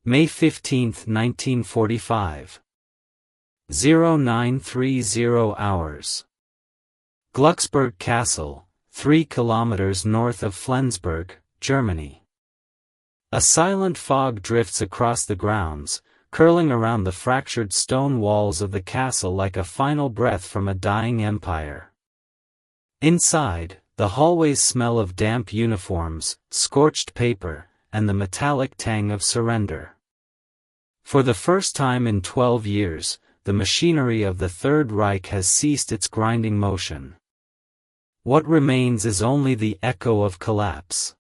May 15, 1945. 0930 hours. Glucksburg Castle, 3 kilometers north of Flensburg, Germany. A silent fog drifts across the grounds, curling around the fractured stone walls of the castle like a final breath from a dying empire. Inside, the hallways smell of damp uniforms, scorched paper, and the metallic tang of surrender. For the first time in 12 years, the machinery of the Third Reich has ceased its grinding motion. What remains is only the echo of collapse.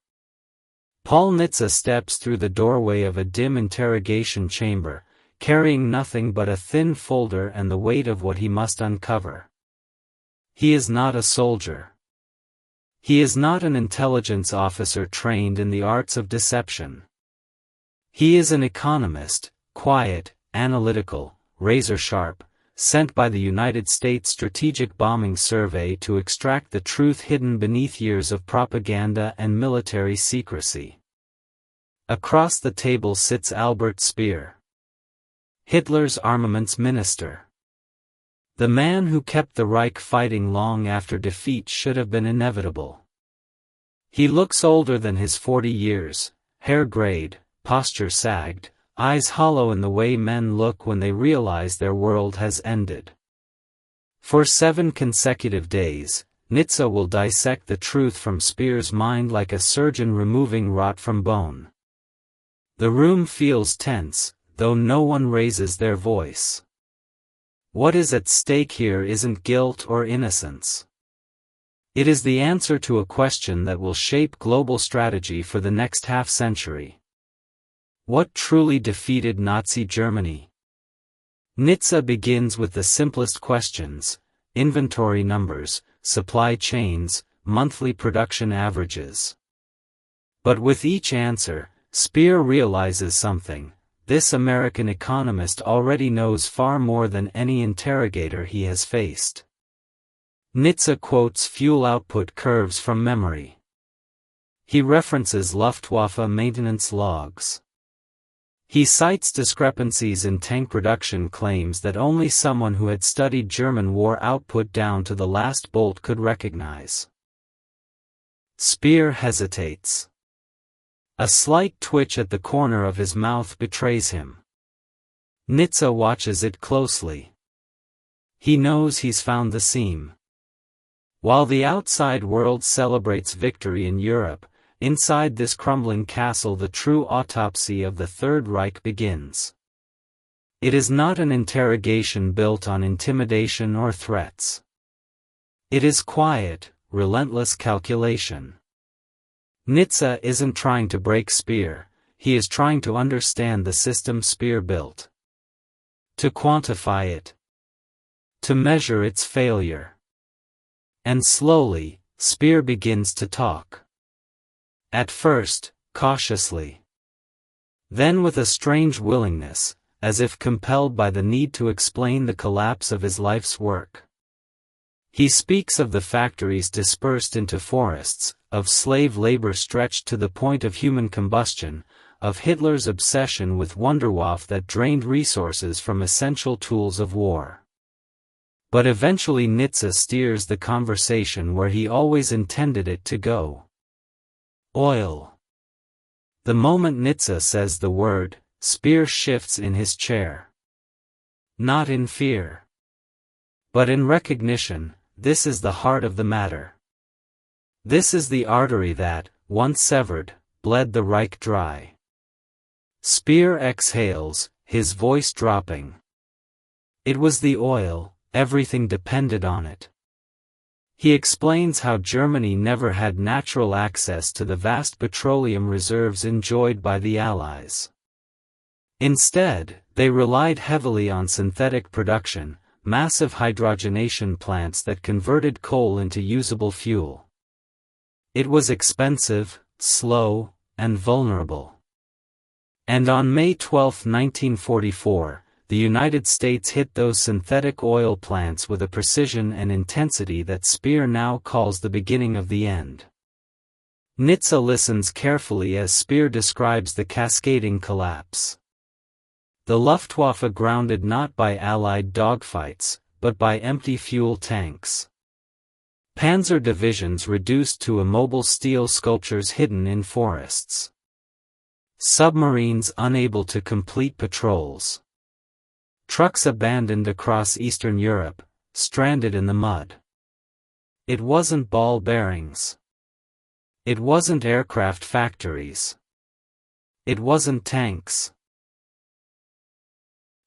Paul Nitze steps through the doorway of a dim interrogation chamber, carrying nothing but a thin folder and the weight of what he must uncover. He is not a soldier. He is not an intelligence officer trained in the arts of deception. He is an economist, quiet, analytical, razor-sharp, sent by the United States Strategic Bombing Survey to extract the truth hidden beneath years of propaganda and military secrecy. Across the table sits Albert Speer, Hitler's armaments minister. The man who kept the Reich fighting long after defeat should have been inevitable. He looks older than his 40 years, hair grayed, posture sagged, eyes hollow in the way men look when they realize their world has ended. For 7 consecutive days, Nitze will dissect the truth from Speer's mind like a surgeon removing rot from bone. The room feels tense, though no one raises their voice. What is at stake here isn't guilt or innocence. It is the answer to a question that will shape global strategy for the next half-century. What truly defeated Nazi Germany? Nitze begins with the simplest questions: inventory numbers, supply chains, monthly production averages. But with each answer, Speer realizes something: this American economist already knows far more than any interrogator he has faced. Nitze quotes fuel output curves from memory. He references Luftwaffe maintenance logs. He cites discrepancies in tank production claims that only someone who had studied German war output down to the last bolt could recognize. Speer hesitates. A slight twitch at the corner of his mouth betrays him. Nitze watches it closely. He knows he's found the seam. While the outside world celebrates victory in Europe, inside this crumbling castle the true autopsy of the Third Reich begins. It is not an interrogation built on intimidation or threats. It is quiet, relentless calculation. Nitze isn't trying to break Speer, he is trying to understand the system Speer built. To quantify it. To measure its failure. And slowly, Speer begins to talk. At first, cautiously. Then with a strange willingness, as if compelled by the need to explain the collapse of his life's work. He speaks of the factories dispersed into forests, of slave labor stretched to the point of human combustion, of Hitler's obsession with Wunderwaffe that drained resources from essential tools of war. But eventually Nitze steers the conversation where he always intended it to go. Oil. The moment Nitze says the word, Speer shifts in his chair. Not in fear. But in recognition, this is the heart of the matter. This is the artery that, once severed, bled the Reich dry. Speer exhales, his voice dropping. It was the oil, everything depended on it. He explains how Germany never had natural access to the vast petroleum reserves enjoyed by the Allies. Instead, they relied heavily on synthetic production, massive hydrogenation plants that converted coal into usable fuel. It was expensive, slow, and vulnerable. And on May 12, 1944, the United States hit those synthetic oil plants with a precision and intensity that Speer now calls the beginning of the end. Nitze listens carefully as Speer describes the cascading collapse. The Luftwaffe grounded not by Allied dogfights, but by empty fuel tanks. Panzer divisions reduced to immobile steel sculptures hidden in forests. Submarines unable to complete patrols. Trucks abandoned across Eastern Europe, stranded in the mud. It wasn't ball bearings. It wasn't aircraft factories. It wasn't tanks.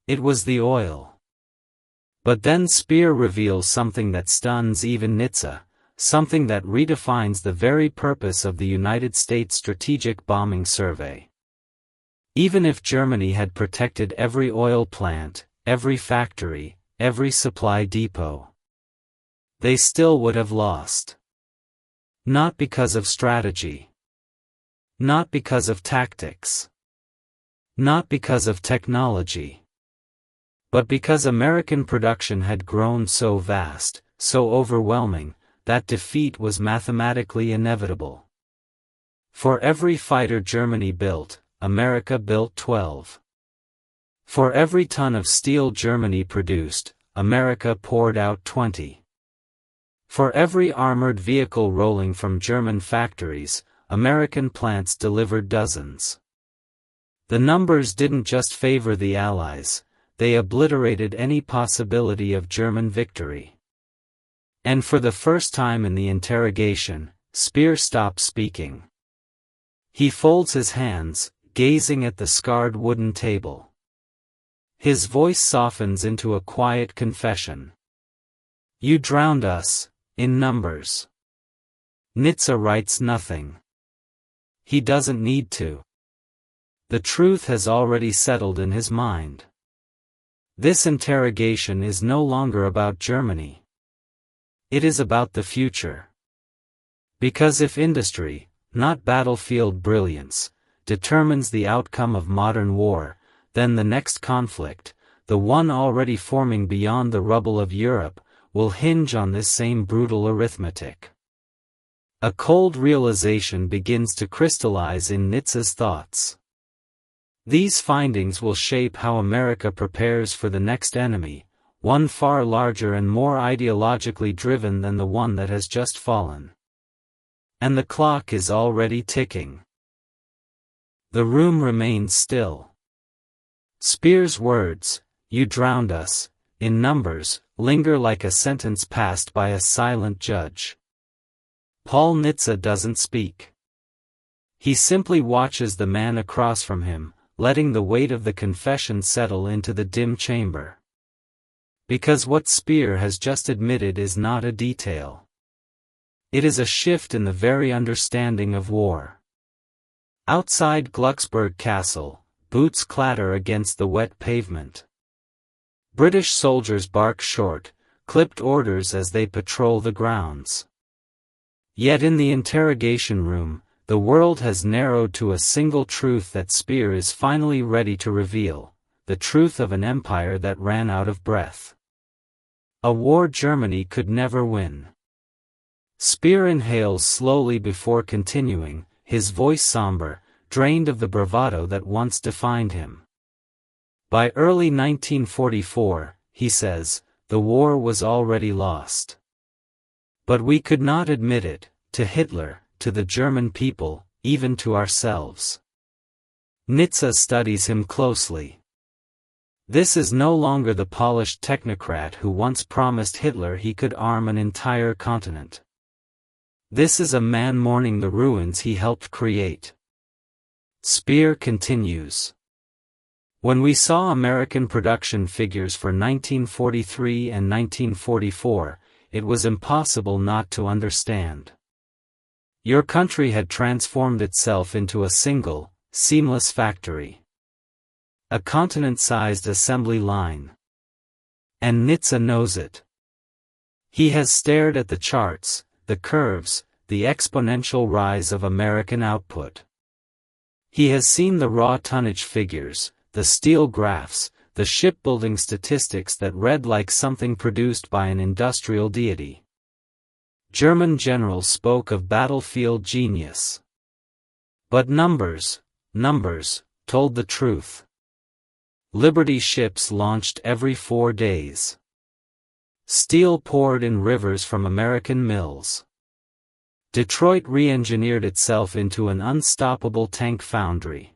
It was the oil. But then Speer reveals something that stuns even Nitze, something that redefines the very purpose of the United States Strategic Bombing Survey. Even if Germany had protected every oil plant, every factory, every supply depot, they still would have lost. Not because of strategy. Not because of tactics. Not because of technology. But because American production had grown so vast, so overwhelming, that defeat was mathematically inevitable. For every fighter Germany built, America built 12. For every ton of steel Germany produced, America poured out 20. For every armored vehicle rolling from German factories, American plants delivered dozens. The numbers didn't just favor the Allies, they obliterated any possibility of German victory. And for the first time in the interrogation, Speer stops speaking. He folds his hands, gazing at the scarred wooden table. His voice softens into a quiet confession. You drowned us, in numbers. Nitze writes nothing. He doesn't need to. The truth has already settled in his mind. This interrogation is no longer about Germany. It is about the future. Because if industry, not battlefield brilliance, determines the outcome of modern war, then the next conflict, the one already forming beyond the rubble of Europe, will hinge on this same brutal arithmetic. A cold realization begins to crystallize in Nitze's thoughts. These findings will shape how America prepares for the next enemy, one far larger and more ideologically driven than the one that has just fallen. And the clock is already ticking. The room remains still. Speer's words, "You drowned us," in numbers, linger like a sentence passed by a silent judge. Paul Nitze doesn't speak. He simply watches the man across from him, letting the weight of the confession settle into the dim chamber. Because what Speer has just admitted is not a detail. It is a shift in the very understanding of war. Outside Glucksburg Castle, boots clatter against the wet pavement. British soldiers bark short, clipped orders as they patrol the grounds. Yet in the interrogation room, the world has narrowed to a single truth that Speer is finally ready to reveal, the truth of an empire that ran out of breath. A war Germany could never win. Speer inhales slowly before continuing, his voice somber, drained of the bravado that once defined him. By early 1944, he says, the war was already lost. But we could not admit it, to Hitler, to the German people, even to ourselves. Nitze studies him closely. This is no longer the polished technocrat who once promised Hitler he could arm an entire continent. This is a man mourning the ruins he helped create. Speer continues. When we saw American production figures for 1943 and 1944, it was impossible not to understand. Your country had transformed itself into a single, seamless factory. A continent-sized assembly line. And Nitze knows it. He has stared at the charts, the curves, the exponential rise of American output. He has seen the raw tonnage figures, the steel graphs, the shipbuilding statistics that read like something produced by an industrial deity. German generals spoke of battlefield genius. But numbers, told the truth. Liberty ships launched every 4 days. Steel poured in rivers from American mills. Detroit re-engineered itself into an unstoppable tank foundry.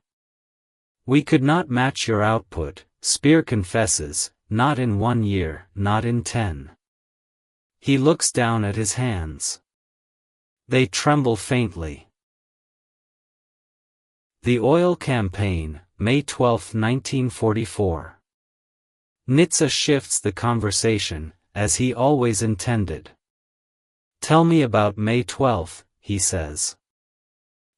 We could not match your output, Speer confesses, not in 1 year, not in 10. He looks down at his hands. They tremble faintly. The Oil Campaign, May 12, 1944. Nitze shifts the conversation, as he always intended. Tell me about May 12, he says.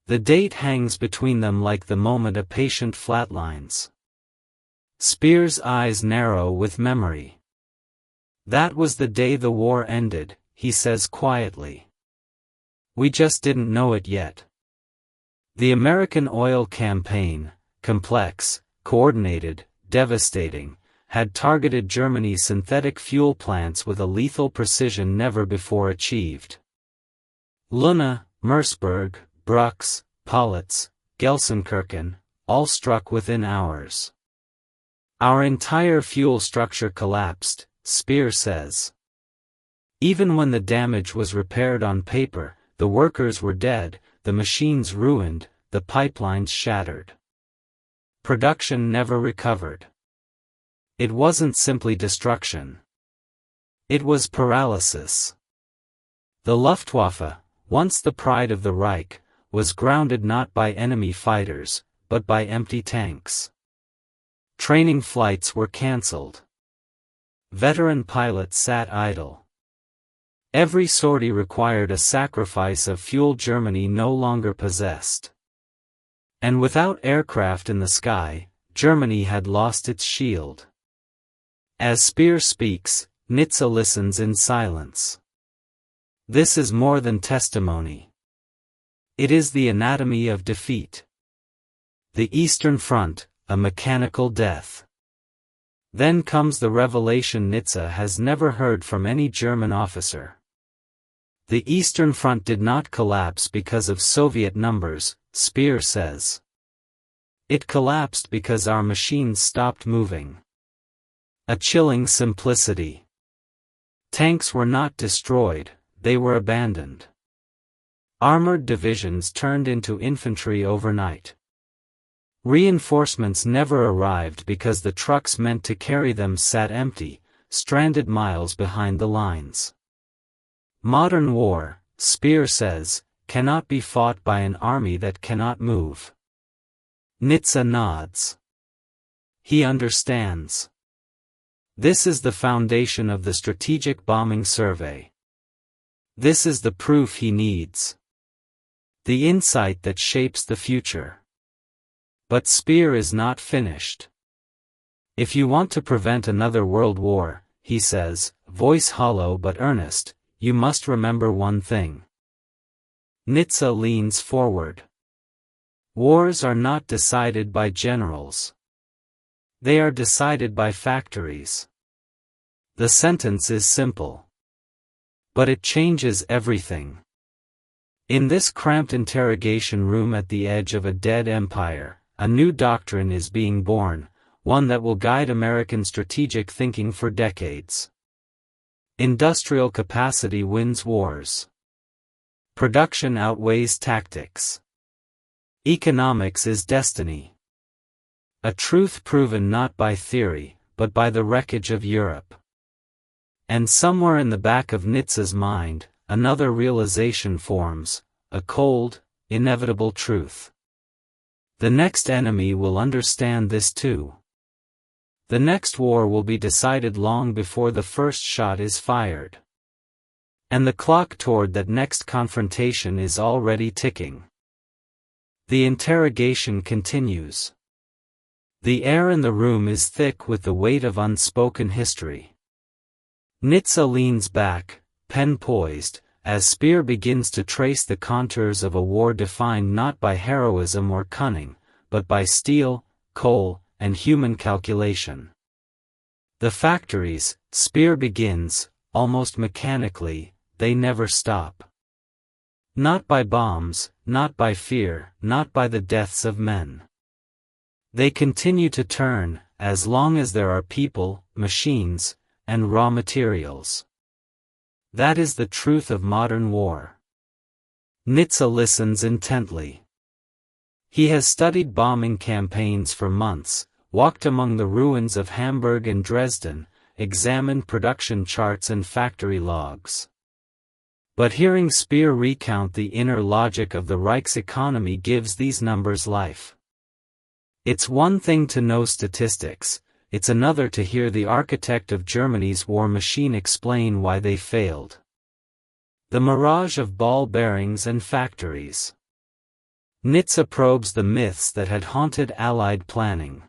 The date hangs between them like the moment a patient flatlines. Speer's eyes narrow with memory. That was the day the war ended, he says quietly. We just didn't know it yet. The American oil campaign, complex, coordinated, devastating, had targeted Germany's synthetic fuel plants with a lethal precision never before achieved. Luna, Merseburg, Brux, Politz, Gelsenkirchen, all struck within hours. Our entire fuel structure collapsed, Speer says. Even when the damage was repaired on paper, the workers were dead, the machines ruined, the pipelines shattered. Production never recovered. It wasn't simply destruction. It was paralysis. The Luftwaffe, once the pride of the Reich, was grounded not by enemy fighters, but by empty tanks. Training flights were cancelled. Veteran pilots sat idle. Every sortie required a sacrifice of fuel Germany no longer possessed. And without aircraft in the sky, Germany had lost its shield. As Speer speaks, Nitze listens in silence. This is more than testimony. It is the anatomy of defeat. The Eastern Front, a mechanical death. Then comes the revelation Nitze has never heard from any German officer. The Eastern Front did not collapse because of Soviet numbers, Speer says. It collapsed because our machines stopped moving. A chilling simplicity. Tanks were not destroyed, they were abandoned. Armored divisions turned into infantry overnight. Reinforcements never arrived because the trucks meant to carry them sat empty, stranded miles behind the lines. Modern war, Speer says, cannot be fought by an army that cannot move. Nitze nods. He understands. This is the foundation of the Strategic Bombing Survey. This is the proof he needs. The insight that shapes the future. But Speer is not finished. If you want to prevent another world war, he says, voice hollow but earnest, you must remember one thing. Nitze leans forward. Wars are not decided by generals. They are decided by factories. The sentence is simple. But it changes everything. In this cramped interrogation room at the edge of a dead empire, a new doctrine is being born, one that will guide American strategic thinking for decades. Industrial capacity wins wars. Production outweighs tactics. Economics is destiny. A truth proven not by theory, but by the wreckage of Europe. And somewhere in the back of Nitze's mind, another realization forms, a cold, inevitable truth. The next enemy will understand this too. The next war will be decided long before the first shot is fired. And the clock toward that next confrontation is already ticking. The interrogation continues. The air in the room is thick with the weight of unspoken history. Nitze leans back, pen poised, as Speer begins to trace the contours of a war defined not by heroism or cunning, but by steel, coal, and human calculation. The factories, Speer begins, almost mechanically, they never stop. Not by bombs, not by fear, not by the deaths of men. They continue to turn, as long as there are people, machines, and raw materials. That is the truth of modern war. Nitze listens intently. He has studied bombing campaigns for months, walked among the ruins of Hamburg and Dresden, examined production charts and factory logs. But hearing Speer recount the inner logic of the Reich's economy gives these numbers life. It's one thing to know statistics, it's another to hear the architect of Germany's war machine explain why they failed. The mirage of ball bearings and factories. Nitze probes the myths that had haunted Allied planning.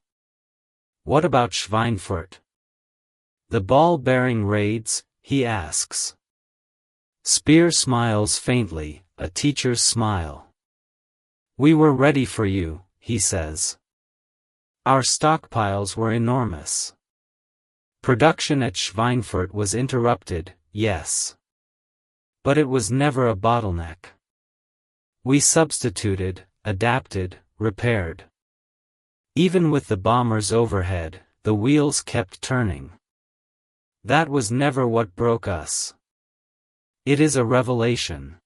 What about Schweinfurt? The ball-bearing raids, he asks. Speer smiles faintly, a teacher's smile. We were ready for you, he says. Our stockpiles were enormous. Production at Schweinfurt was interrupted, yes. But it was never a bottleneck. We substituted, adapted, repaired. Even with the bombers overhead, the wheels kept turning. That was never what broke us. It is a revelation.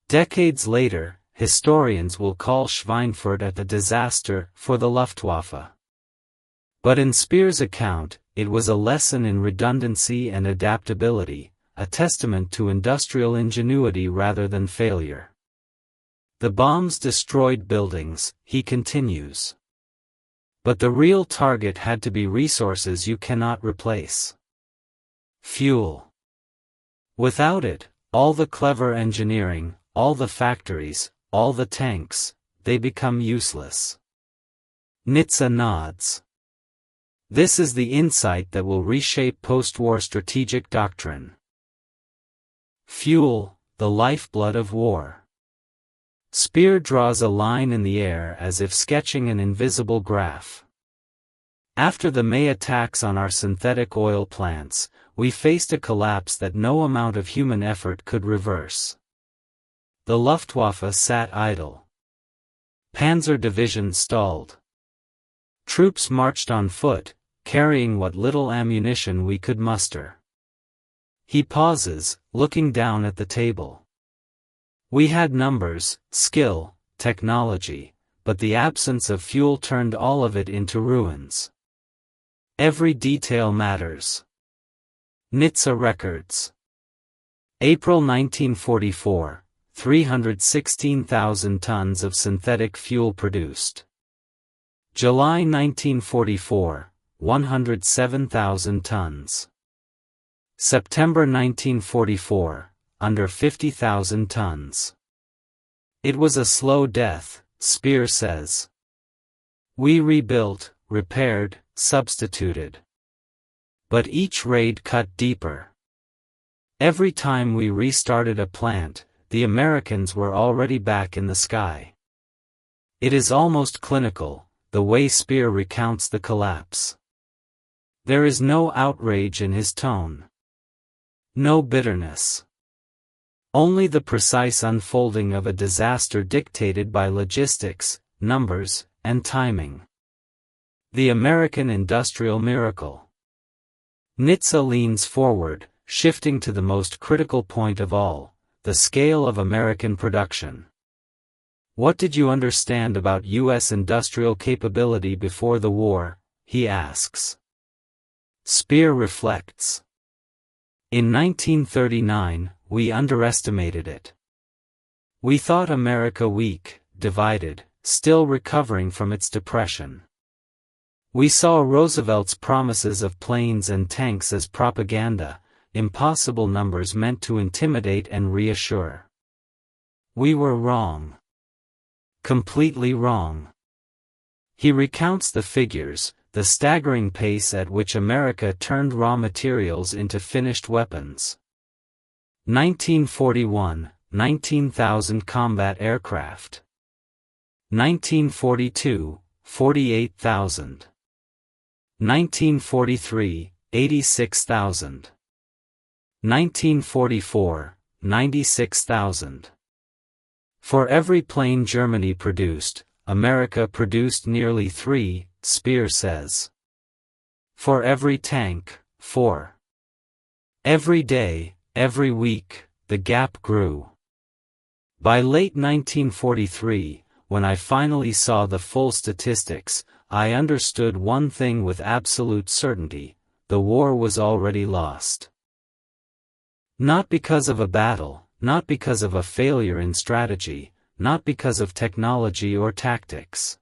Decades later, historians will call Schweinfurt a disaster for the Luftwaffe. But in Speer's account, it was a lesson in redundancy and adaptability, a testament to industrial ingenuity rather than failure. The bombs destroyed buildings, he continues. But the real target had to be resources you cannot replace. Fuel. Without it, all the clever engineering, all the factories, all the tanks, they become useless. Nitze nods. This is the insight that will reshape post-war strategic doctrine. Fuel, the lifeblood of war. Speer draws a line in the air as if sketching an invisible graph. After the May attacks on our synthetic oil plants, we faced a collapse that no amount of human effort could reverse. The Luftwaffe sat idle. Panzer divisions stalled. Troops marched on foot, carrying what little ammunition we could muster. He pauses, looking down at the table. We had numbers, skill, technology, but the absence of fuel turned all of it into ruins. Every detail matters. Nitze Records. April 1944, 316,000 tons of synthetic fuel produced. July 1944, 107,000 tons. September 1944, under 50,000 tons. It was a slow death, Speer says. We rebuilt, repaired, substituted. But each raid cut deeper. Every time we restarted a plant, the Americans were already back in the sky. It is almost clinical, the way Speer recounts the collapse. There is no outrage in his tone. No bitterness. Only the precise unfolding of a disaster dictated by logistics, numbers, and timing. The American industrial miracle. Nitze leans forward, shifting to the most critical point of all, the scale of American production. What did you understand about U.S. industrial capability before the war? He asks. Speer reflects. In 1939, we underestimated it. We thought America weak, divided, still recovering from its depression. We saw Roosevelt's promises of planes and tanks as propaganda, impossible numbers meant to intimidate and reassure. We were wrong. Completely wrong. He recounts the figures, the staggering pace at which America turned raw materials into finished weapons. 1941, 19,000 combat aircraft. 1942, 48,000. 1943, 86,000. 1944, 96,000. For every plane Germany produced, America produced nearly 3, Speer says. For every tank, 4. Every day, every week, the gap grew. By late 1943, when I finally saw the full statistics, I understood one thing with absolute certainty: the war was already lost. Not because of a battle, not because of a failure in strategy, not because of technology or tactics,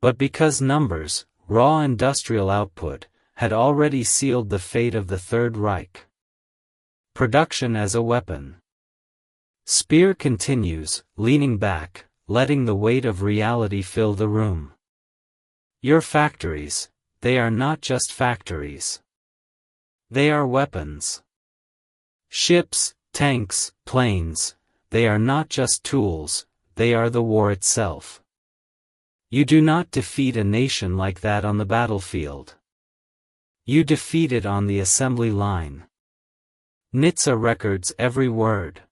but because numbers, raw industrial output, had already sealed the fate of the Third Reich. Production as a weapon. Speer continues, leaning back, letting the weight of reality fill the room. Your factories, they are not just factories. They are weapons. Ships, tanks, planes, they are not just tools, they are the war itself. You do not defeat a nation like that on the battlefield. You defeat it on the assembly line. Nitze records every word.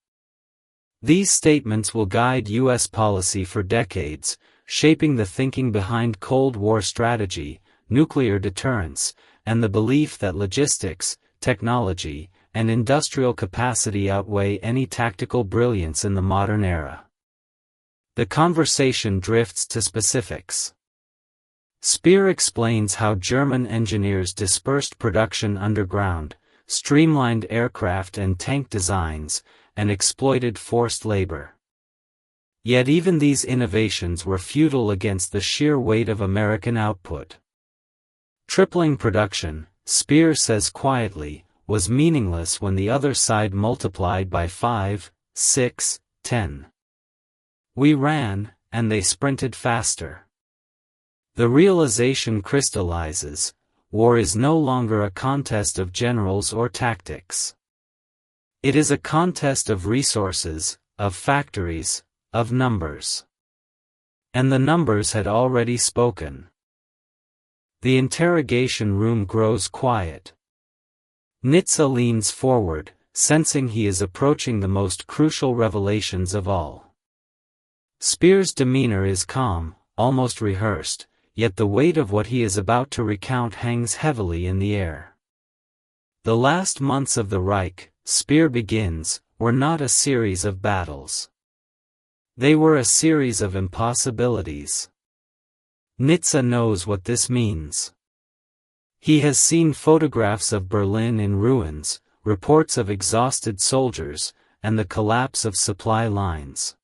These statements will guide U.S. policy for decades, shaping the thinking behind Cold War strategy, nuclear deterrence, and the belief that logistics, technology, and industrial capacity outweigh any tactical brilliance in the modern era. The conversation drifts to specifics. Speer explains how German engineers dispersed production underground, streamlined aircraft and tank designs, and exploited forced labor. Yet even these innovations were futile against the sheer weight of American output. Tripling production, Speer says quietly, was meaningless when the other side multiplied by 5, 6, 10. We ran, and they sprinted faster. The realization crystallizes: war is no longer a contest of generals or tactics. It is a contest of resources, of factories, of numbers. And the numbers had already spoken. The interrogation room grows quiet. Nitze leans forward, sensing he is approaching the most crucial revelations of all. Speer's demeanor is calm, almost rehearsed, yet the weight of what he is about to recount hangs heavily in the air. The last months of the Reich, Speer begins, were not a series of battles. They were a series of impossibilities. Nitze knows what this means. He has seen photographs of Berlin in ruins, reports of exhausted soldiers, and the collapse of supply lines.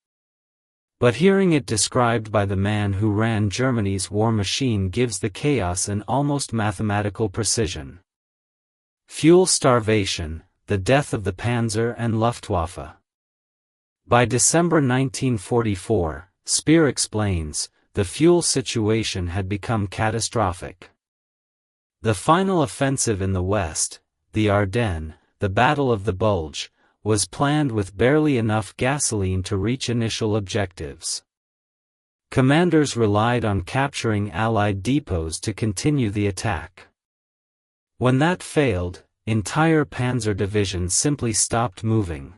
But hearing it described by the man who ran Germany's war machine gives the chaos an almost mathematical precision. Fuel starvation, the death of the Panzer and Luftwaffe. By December 1944, Speer explains, the fuel situation had become catastrophic. The final offensive in the West, the Ardennes, the Battle of the Bulge, was planned with barely enough gasoline to reach initial objectives. Commanders relied on capturing Allied depots to continue the attack. When that failed, entire panzer divisions simply stopped moving.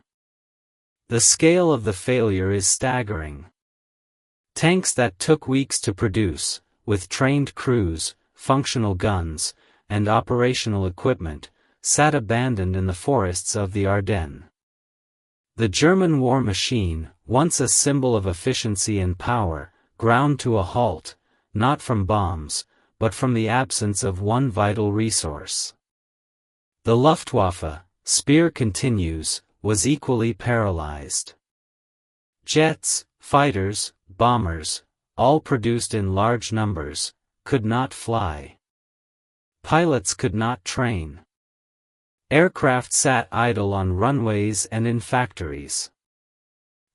The scale of the failure is staggering. Tanks that took weeks to produce, with trained crews, functional guns, and operational equipment, sat abandoned in the forests of the Ardennes. The German war machine, once a symbol of efficiency and power, ground to a halt, not from bombs, but from the absence of one vital resource. The Luftwaffe, Speer continues, was equally paralyzed. Jets, fighters, bombers, all produced in large numbers, could not fly. Pilots could not train. Aircraft sat idle on runways and in factories.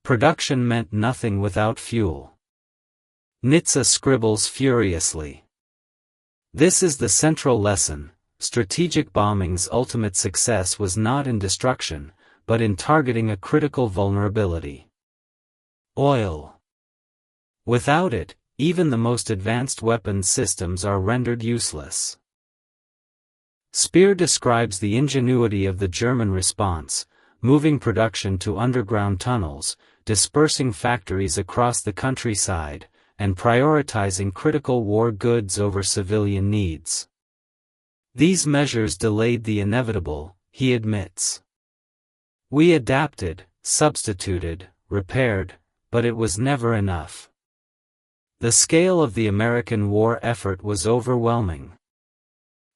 Production meant nothing without fuel. Nitze scribbles furiously. This is the central lesson: strategic bombing's ultimate success was not in destruction, but in targeting a critical vulnerability. Oil. Without it, even the most advanced weapons systems are rendered useless. Speer describes the ingenuity of the German response, moving production to underground tunnels, dispersing factories across the countryside, and prioritizing critical war goods over civilian needs. These measures delayed the inevitable, he admits. We adapted, substituted, repaired, but it was never enough. The scale of the American war effort was overwhelming.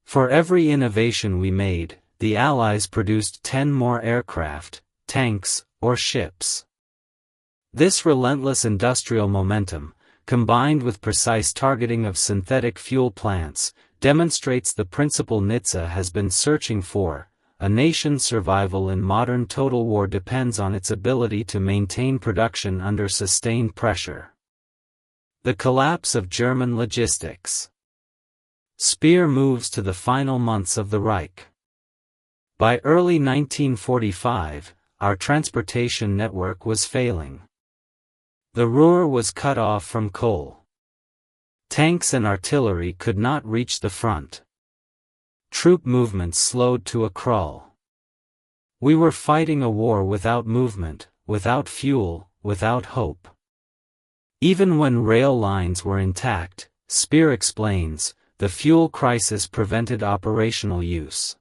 For every innovation we made, the Allies produced 10 more aircraft, tanks, or ships. This relentless industrial momentum, combined with precise targeting of synthetic fuel plants, demonstrates the principle Nitze has been searching for: a nation's survival in modern total war depends on its ability to maintain production under sustained pressure. The collapse of German logistics. Speer moves to the final months of the Reich. By early 1945, our transportation network was failing. The Ruhr was cut off from coal. Tanks and artillery could not reach the front. Troop movements slowed to a crawl. We were fighting a war without movement, without fuel, without hope. Even when rail lines were intact, Speer explains, the fuel crisis prevented operational use.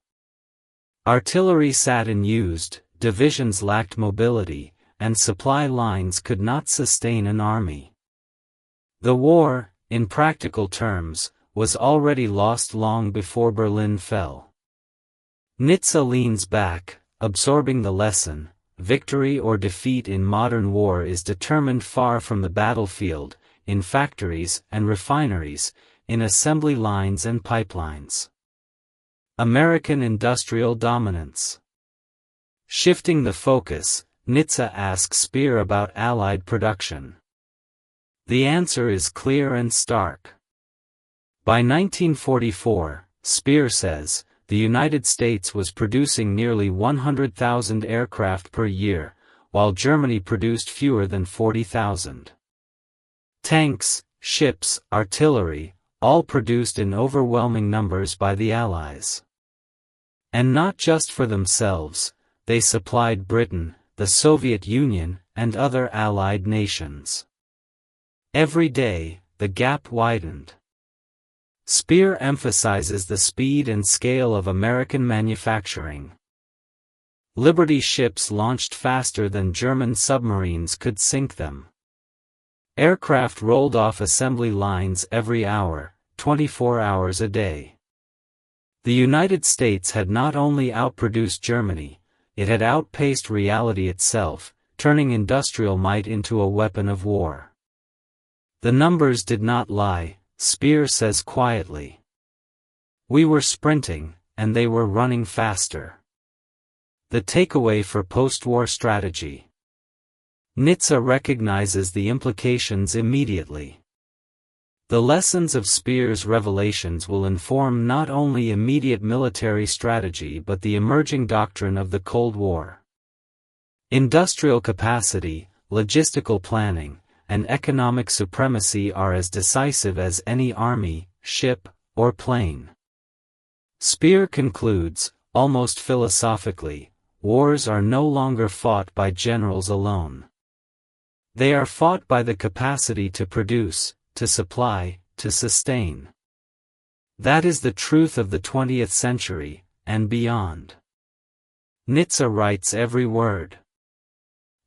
Artillery sat unused, divisions lacked mobility, and supply lines could not sustain an army. The war, in practical terms, was already lost long before Berlin fell. Nitze leans back, absorbing the lesson: victory or defeat in modern war is determined far from the battlefield, in factories and refineries, in assembly lines and pipelines. American industrial dominance. Shifting the focus, Nitze asks Speer about Allied production. The answer is clear and stark. By 1944, Speer says, the United States was producing nearly 100,000 aircraft per year, while Germany produced fewer than 40,000. Tanks, ships, artillery, all produced in overwhelming numbers by the Allies. And not just for themselves, they supplied Britain, the Soviet Union, and other Allied nations. Every day, the gap widened. Speer emphasizes the speed and scale of American manufacturing. Liberty ships launched faster than German submarines could sink them. Aircraft rolled off assembly lines every hour, 24 hours a day. The United States had not only outproduced Germany, it had outpaced reality itself, turning industrial might into a weapon of war. The numbers did not lie, Speer says quietly. We were sprinting, and they were running faster. The takeaway for post-war strategy. Nitze recognizes the implications immediately. The lessons of Speer's revelations will inform not only immediate military strategy but the emerging doctrine of the Cold War. Industrial capacity, logistical planning, and economic supremacy are as decisive as any army, ship, or plane. Speer concludes, almost philosophically, wars are no longer fought by generals alone. They are fought by the capacity to produce, to supply, to sustain. That is the truth of the 20th century, and beyond. Nitze writes every word.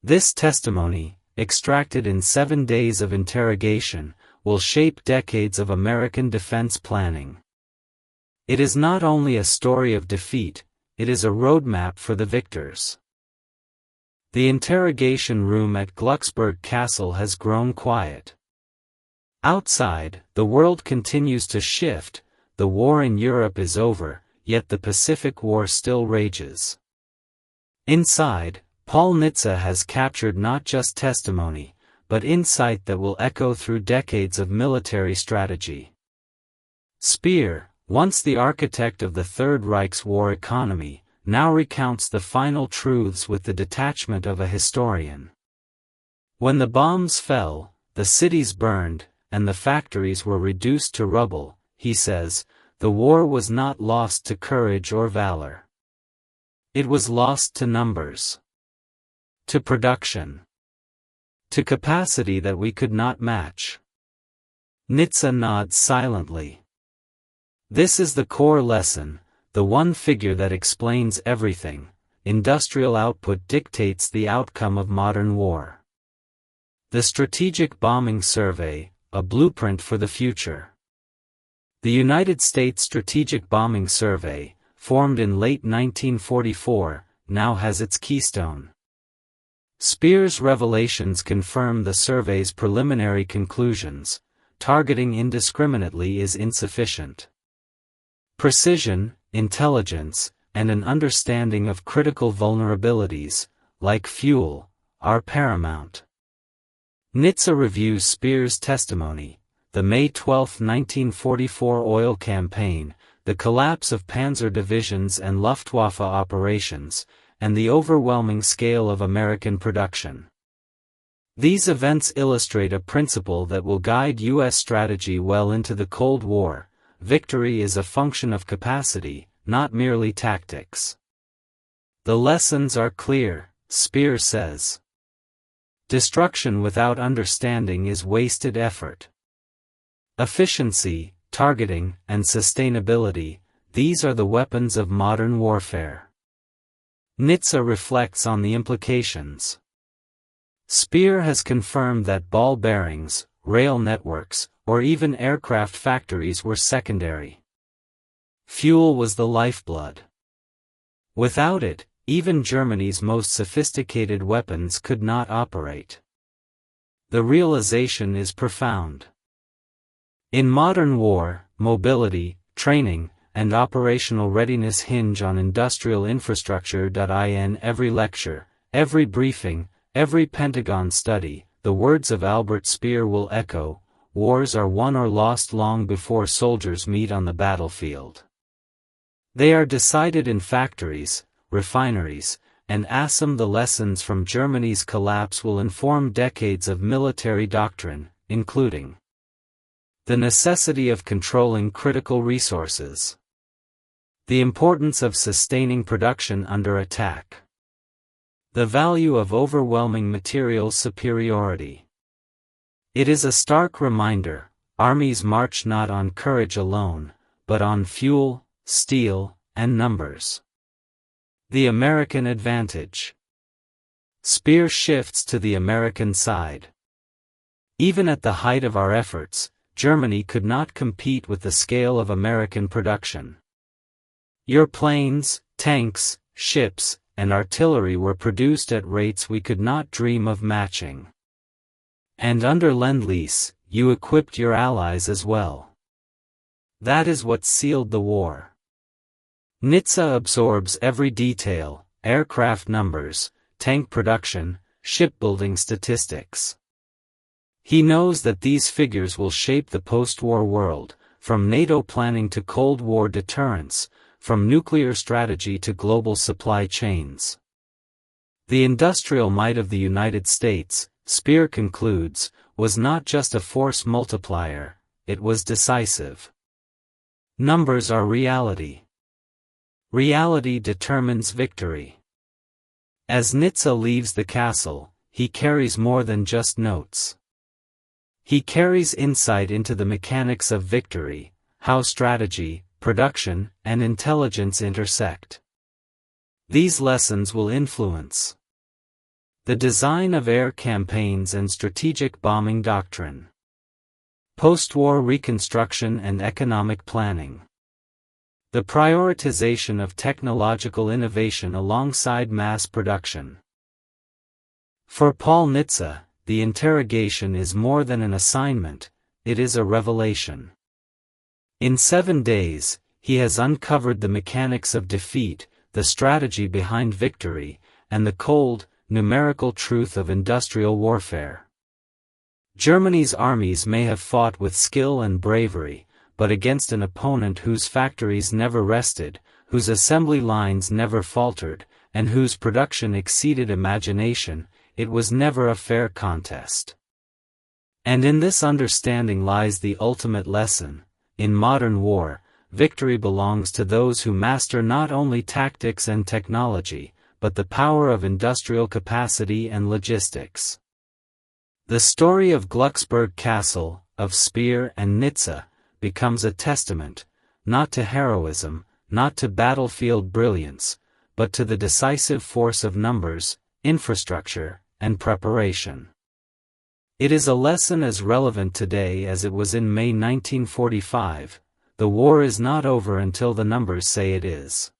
This testimony, extracted in 7 days of interrogation, will shape decades of American defense planning. It is not only a story of defeat, it is a roadmap for the victors. The interrogation room at Glucksburg Castle has grown quiet. Outside, the world continues to shift, the war in Europe is over, yet the Pacific War still rages. Inside, Paul Nitze has captured not just testimony, but insight that will echo through decades of military strategy. Speer, once the architect of the Third Reich's war economy, now recounts the final truths with the detachment of a historian. When the bombs fell, the cities burned, and the factories were reduced to rubble, he says, the war was not lost to courage or valor. It was lost to numbers. To production. To capacity that we could not match. Nitze nods silently. This is the core lesson, the one figure that explains everything. Industrial output dictates the outcome of modern war. The Strategic Bombing Survey, a blueprint for the future. The United States Strategic Bombing Survey, formed in late 1944, now has its keystone. Speer's revelations confirm the survey's preliminary conclusions: targeting indiscriminately is insufficient. Precision, intelligence, and an understanding of critical vulnerabilities, like fuel, are paramount. Nitze reviews Speer's testimony: the May 12, 1944 oil campaign, the collapse of Panzer divisions and Luftwaffe operations, and the overwhelming scale of American production. These events illustrate a principle that will guide U.S. strategy well into the Cold War: victory is a function of capacity, not merely tactics. The lessons are clear, Speer says. Destruction without understanding is wasted effort. Efficiency, targeting, and sustainability, these are the weapons of modern warfare. Nitze reflects on the implications. Speer has confirmed that ball bearings, rail networks, or even aircraft factories were secondary. Fuel was the lifeblood. Without it, even Germany's most sophisticated weapons could not operate. The realization is profound. In modern war, mobility, training, and operational readiness hinge on industrial infrastructure. In every lecture, every briefing, every Pentagon study, the words of Albert Speer will echo: wars are won or lost long before soldiers meet on the battlefield. They are decided in factories, refineries, and the lessons from Germany's collapse will inform decades of military doctrine, including the necessity of controlling critical resources, the importance of sustaining production under attack, the value of overwhelming material superiority. It is a stark reminder: armies march not on courage alone, but on fuel, steel, and numbers. The American advantage. Speer shifts to the American side. Even at the height of our efforts, Germany could not compete with the scale of American production. Your planes, tanks, ships, and artillery were produced at rates we could not dream of matching. And under Lend-Lease, you equipped your allies as well. That is what sealed the war. Nitze absorbs every detail: aircraft numbers, tank production, shipbuilding statistics. He knows that these figures will shape the post-war world, from NATO planning to Cold War deterrence, from nuclear strategy to global supply chains. The industrial might of the United States, Speer concludes, was not just a force multiplier, it was decisive. Numbers are reality. Reality determines victory. As Nitze leaves the castle, he carries more than just notes. He carries insight into the mechanics of victory, how strategy, production, and intelligence intersect. These lessons will influence the design of air campaigns and strategic bombing doctrine, post-war reconstruction and economic planning, the prioritization of technological innovation alongside mass production. For Paul Nitze, the interrogation is more than an assignment, it is a revelation. In 7 days, he has uncovered the mechanics of defeat, the strategy behind victory, and the cold, numerical truth of industrial warfare. Germany's armies may have fought with skill and bravery, but against an opponent whose factories never rested, whose assembly lines never faltered, and whose production exceeded imagination, it was never a fair contest. And in this understanding lies the ultimate lesson: in modern war, victory belongs to those who master not only tactics and technology, but the power of industrial capacity and logistics. The story of Glucksburg Castle, of Speer and Nitze, becomes a testament, not to heroism, not to battlefield brilliance, but to the decisive force of numbers, infrastructure, and preparation. It is a lesson as relevant today as it was in May 1945. The war is not over until the numbers say it is.